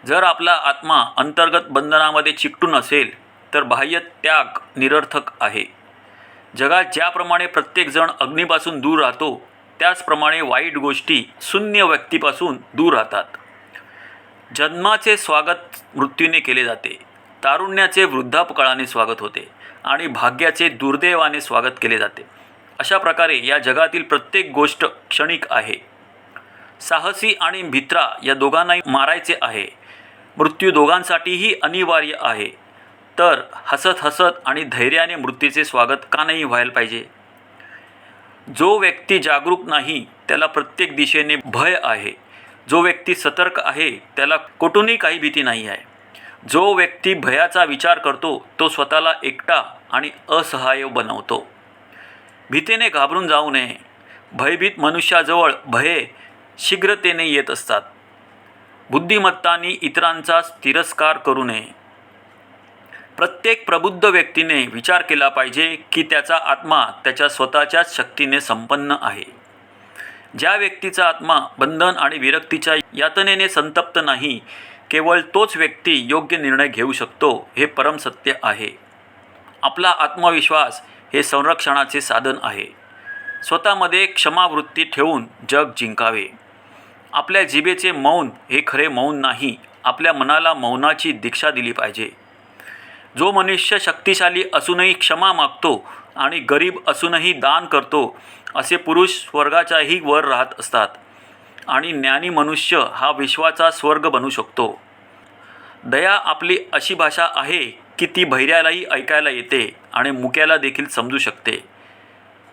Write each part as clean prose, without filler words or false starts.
जर आपला आत्मा अंतर्गत बंधनामध्ये चिकटून असेल तर बाह्य त्याग निरर्थक आहे. जगात ज्याप्रमाणे प्रत्येकजण अग्नीपासून दूर राहतो त्याचप्रमाणे वाईट गोष्टी शून्य व्यक्तीपासून दूर राहतात. जन्माचे स्वागत मृत्यूने केले जाते, तारुण्याचे वृद्धापकाळाने स्वागत होते आणि भाग्याचे दुर्दैवाने स्वागत केले जाते. अशा प्रकारे या जगातील प्रत्येक गोष्ट क्षणिक आहे. साहसी आणि भित्रा या दोघांनाही मारायचे आहे. मृत्यू दोघांसाठीही अनिवार्य आहे. तर हसत हसत आणि धैर्याने मृत्यूचे स्वागत का नाही व्हायला पाहिजे? जो व्यक्ती जागरूक नाही त्याला प्रत्येक दिशेने भय आहे. जो व्यक्ती सतर्क आहे त्याला कुठूनही काही भीती नाही आहे. जो व्यक्ती भयाचा विचार करतो तो स्वतःला एकटा आणि असहाय्य बनवतो. भीतीने घाबरून जाऊ नये. भयभीत मनुष्याजवळ भये शीघ्रतेने येत असतात. बुद्धिमत्तांनी इतरांचा तिरस्कार करू नये. प्रत्येक प्रबुद्ध व्यक्तीने विचार केला पाहिजे की त्याचा आत्मा त्याच्या स्वतःच्याच शक्तीने संपन्न आहे. ज्या व्यक्तीचा आत्मा बंधन आणि विरक्तीच्या यातनेने संतप्त नाही, केवळ तोच व्यक्ती योग्य निर्णय घेऊ शकतो, हे परमसत्य आहे. आपला आत्मविश्वास हे संरक्षणाचे साधन आहे. स्वतःमध्ये क्षमावृत्ती ठेवून जग जिंकावे. आपल्या जिभेचे मौन हे खरे मौन नाही. आपल्या मनाला मौनाची दीक्षा दिली पाहिजे. जो मनुष्य शक्तिशाली असूनही क्षमा मागतो आणि गरीब असूनही दान करतो, असे पुरुष स्वर्गाच्याही वर राहत असतात आणि ज्ञानी मनुष्य हा विश्वाचा स्वर्ग बनू शकतो. दया आपली अशी भाषा आहे की ती बहिऱ्यालाही ऐकायला येते आणि मुक्याला देखील समजू शकते.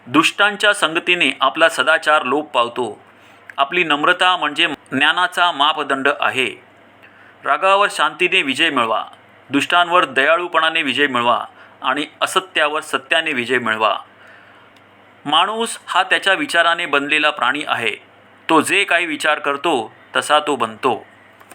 दुष्टांच्या संगतीने आपला सदाचार लोप पावतो. आपली नम्रता म्हणजे ज्ञानाचा मापदंड आहे. रागावर शांतीने विजय मिळवा. दुष्टांवर दयाळूपणाने विजय मिळवा आणि असत्यावर सत्याने विजय मिळवा. माणूस हा त्याच्या विचाराने बनलेला प्राणी आहे. तो जे काही विचार करतो तसा तो बनतो.